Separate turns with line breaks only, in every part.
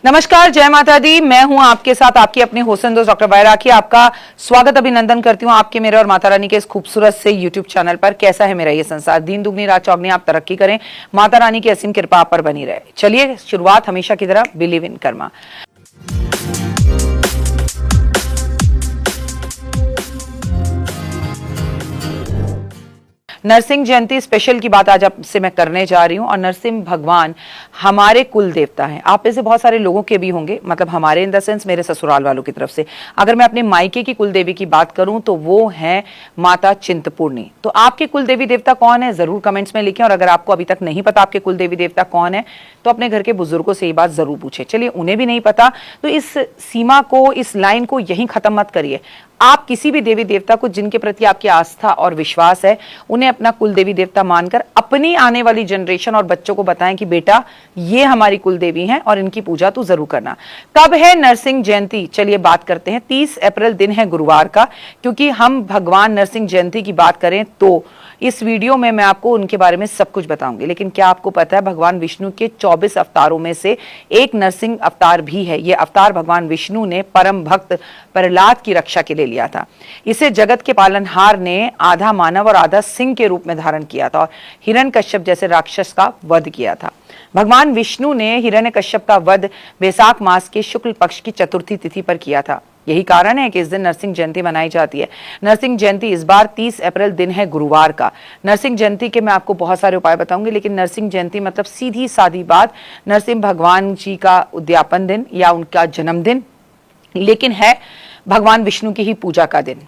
नमस्कार, जय माता दी। मैं हूं आपके साथ आपकी अपनी होसन दोस्त डॉक्टर वायरा राखी। आपका स्वागत अभिनंदन करती हूं आपके, मेरे और माता रानी के इस खूबसूरत से यूट्यूब चैनल पर। कैसा है मेरा ये संसार, दिन दुगनी रात चौगनी, आप तरक्की करें, माता रानी की असीम कृपा आप पर बनी रहे। चलिए शुरुआत हमेशा की तरह believe in karma. Narasimha Jayanti special की बात आज आपसे मैं करने जा रही हूं। और नरसिंह भगवान हमारे कुल देवता हैं। आप में से बहुत सारे लोगों के भी होंगे, मतलब हमारे इन द सेंस मेरे ससुराल वालों की तरफ से। अगर मैं अपने मायके की कुल देवी की बात करूं तो वो है माता चिंतपूर्णी। तो आपके कुल देवी देवता कौन है, जरूर कमेंट्स में लिखें। और अगर आपको अभी तक नहीं पता आपके कुल देवी देवता कौन है तो अपने घर के बुजुर्गों से ये बात जरूर पूछे। चलिए, उन्हें भी नहीं पता तो इस सीमा को, इस लाइन को यहीं खत्म मत करिए। आप किसी भी देवी देवता को जिनके प्रति आपकी आस्था और विश्वास है, उन्हें अपना कुल देवी देवता मानकर अपनी आने वाली जनरेशन और बच्चों को बताएं कि बेटा ये हमारी कुल देवी हैं और इनकी पूजा तो जरूर करना। कब है नरसिंह जयंती, चलिए बात करते हैं। 30 अप्रैल दिन है गुरुवार का। क्योंकि हम भगवान नरसिंह जयंती की बात करें तो इस वीडियो में मैं आपको उनके बारे में सब कुछ बताऊंगी। लेकिन क्या आपको पता है भगवान विष्णु के 24 अवतारों में से एक नरसिंह अवतार भी है। यह अवतार भगवान विष्णु ने परम भक्त प्रहलाद की रक्षा के लिए लिया था। इसे जगत के पालनहार ने आधा मानव और आधा सिंह के रूप में धारण किया था और हिरण्यकश्यप जैसे राक्षस का वध किया था। भगवान विष्णु ने हिरण्यकश्यप का वध वैशाख मास के शुक्ल पक्ष की चतुर्थी तिथि पर किया था। यही कारण है कि इस दिन नरसिंह जयंती मनाई जाती है। नरसिंह जयंती इस बार 30 अप्रैल दिन है गुरुवार का। नरसिंह जयंती के मैं आपको बहुत सारे उपाय बताऊंगी, लेकिन नरसिंह जयंती मतलब सीधी सादी बात नरसिंह भगवान जी का उद्यापन दिन या उनका जन्मदिन, लेकिन है भगवान विष्णु की ही पूजा का दिन।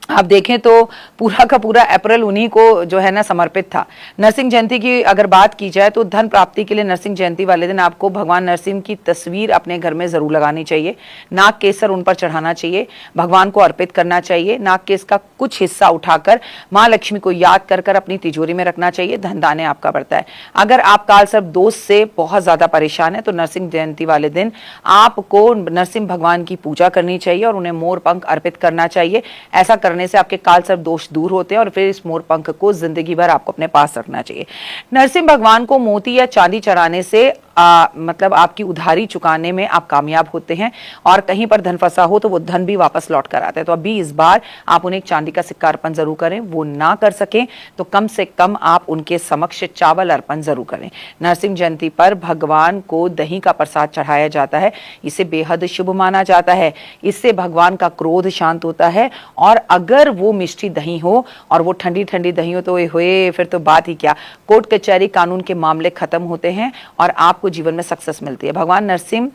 आप देखें तो पूरा का पूरा अप्रैल उन्हीं को जो है ना समर्पित था। नरसिंह जयंती की अगर बात की जाए तो धन प्राप्ति के लिए नरसिंह जयंती वाले दिन आपको भगवान नरसिंह की तस्वीर अपने घर में जरूर लगानी चाहिए। नाग केसर उन पर चढ़ाना चाहिए, भगवान को अर्पित करना चाहिए। नाग केस का कुछ हिस्सा उठाकर माँ लक्ष्मी को याद कर कर अपनी तिजोरी में रखना चाहिए। धन दाने आपका बढ़ता है। अगर आप काल सर्प दोष से बहुत ज्यादा परेशान है तो नरसिंह जयंती वाले दिन आपको नरसिंह भगवान की पूजा करनी चाहिए और उन्हें मोर पंख अर्पित करना चाहिए। ऐसा करने से आपके काल सर्प दोष दूर होते हैं और फिर इस मोर पंख को जिंदगी भर आपको अपने पास रखना चाहिए। नरसिंह भगवान को मोती या चांदी चढ़ाने से मतलब आपकी उधारी चुकाने में आप कामयाब होते हैं और कहीं पर धन फंसा हो तो वो धन भी वापस लौट कर आता है। तो अभी इस बार आप उन्हें एक चांदी का सिक्का अर्पण जरूर करें। वो ना कर सकें तो कम से कम आप उनके समक्ष चावल अर्पण जरूर करें। नरसिंह जयंती पर भगवान को दही का प्रसाद चढ़ाया जाता है। इसे बेहद शुभ माना जाता है। इससे भगवान का क्रोध शांत होता है। और अगर वो मिष्टी दही हो और वो ठंडी ठंडी दही हो तो हुए फिर तो बात ही क्या। कोर्ट कचहरी कानून के मामले खत्म होते हैं और आपको जीवन में सक्सेस मिलती है। भगवान नरसिंह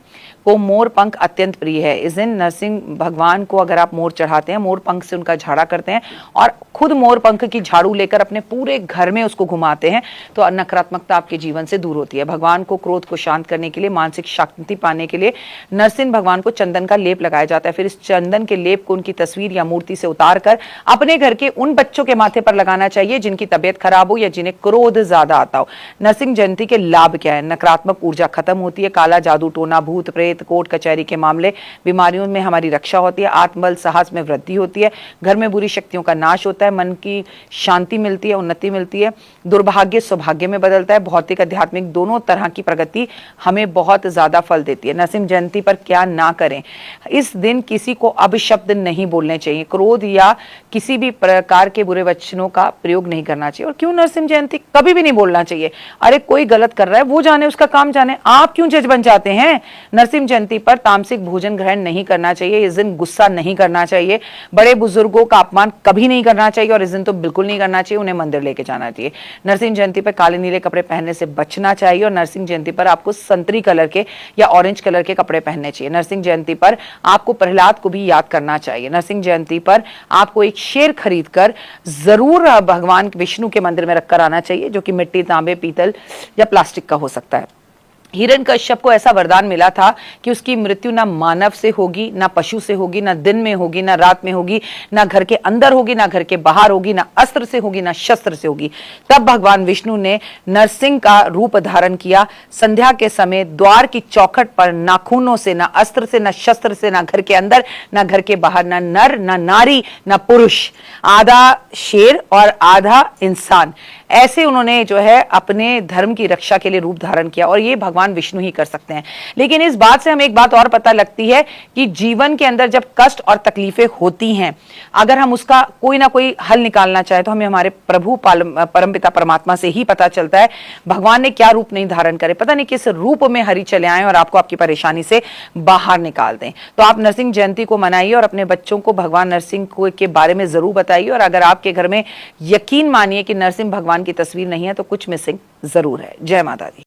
को मोर पंख अत्यंत प्रिय है। इस दिन नरसिंह भगवान को अगर आप मोर चढ़ाते हैं, मोर पंख से उनका झाड़ा करते हैं और खुद मोर पंख की झाड़ू लेकर अपने पूरे घर में उसको घुमाते हैं तो नकारात्मकता आपके जीवन से दूर होती है। भगवान को क्रोध को शांत करने के लिए, मानसिक शांति पाने के लिए नरसिंह भगवान को चंदन का लेप लगाया जाता है। फिर इस चंदन के लेप को उनकी तस्वीर या मूर्ति से उतार कर अपने घर के उन बच्चों के माथे पर लगाना चाहिए जिनकी तबियत खराब हो या जिन्हें क्रोध ज्यादा आता हो। नरसिंह जयंती के लाभ क्या है? नकारात्मक ऊर्जा खत्म होती है। काला जादू टोना, भूत प्रेत, कोर्ट कचहरी के मामले, बीमारियों में हमारी रक्षा होती है। आत्मबल साहस में वृद्धि होती है। घर में बुरी शक्तियों का नाश होता है। मन की शांति मिलती है, उन्नति मिलती है। दुर्भाग्य सौभाग्य में बदलता है। भौतिक आध्यात्मिक दोनों तरह की प्रगति हमें बहुत ज्यादा फल देती है। नरसिंह जयंती पर क्या ना करें? इस दिन किसी को अपशब्द नहीं बोलने चाहिए। क्रोध या किसी भी प्रकार के बुरे वचनों का प्रयोग नहीं करना चाहिए। और क्यों नरसिंह जयंती कभी भी नहीं बोलना चाहिए? अरे कोई गलत कर रहा है, वो जाने, उसका काम जाने, आप क्यों जज बन जाते हैं? नरसिंह जयंती पर तामसिक भोजन ग्रहण नहीं करना चाहिए। इस दिन गुस्सा नहीं करना चाहिए। बड़े बुजुर्गों का अपमान कभी नहीं करना चाहिए और इस दिन तो बिल्कुल नहीं करना चाहिए। उन्हें मंदिर लेके जाना चाहिए। नरसिंह जयंती पर काले नीले कपड़े पहनने से बचना चाहिए और नरसिंह जयंती पर आपको संतरी कलर के या ऑरेंज कलर के कपड़े पहनने चाहिए। नरसिंह जयंती पर आपको प्रहलाद को भी याद करना चाहिए। नरसिंह जयंती पर आपको एक शेर खरीद कर जरूर भगवान विष्णु के मंदिर में रखकर आना चाहिए, जो कि मिट्टी, तांबे, पीतल या प्लास्टिक का हो सकता है। हिरण्यकश्यप को ऐसा वरदान मिला था कि उसकी मृत्यु ना मानव से होगी, ना पशु से होगी, ना दिन में होगी, ना रात में होगी, ना घर के अंदर होगी, ना घर के बाहर होगी, ना अस्त्र से होगी, ना शस्त्र से होगी। तब भगवान विष्णु ने नरसिंह का रूप धारण किया। संध्या के समय द्वार की चौखट पर नाखूनों से, ना अस्त्र से, ना शस्त्र से, ना घर के अंदर, ना घर के बाहर, ना नर, ना नारी, ना पुरुष, आधा शेर और आधा इंसान, ऐसे उन्होंने जो है अपने धर्म की रक्षा के लिए रूप धारण किया, और ये भगवान विष्णु ही कर सकते हैं। लेकिन इस बात से हमें एक बात और पता लगती है कि जीवन के अंदर जब कष्ट और तकलीफें होती हैं, अगर हम उसका कोई ना कोई हल निकालना चाहे तो हमें हमारे प्रभु परमपिता परमात्मा से ही पता चलता है। भगवान ने क्या रूप नहीं धारण करे, पता नहीं किस रूप में हरि चले आए और आपको आपकी परेशानी से बाहर निकाल दें। तो आप नरसिंह जयंती को मनाइए और अपने बच्चों को भगवान नरसिंह के बारे में जरूर बताइए। और अगर आपके घर में यकीन मानिए कि नरसिंह भगवान की तस्वीर नहीं है तो कुछ मिसिंग जरूर है। जय माता दी।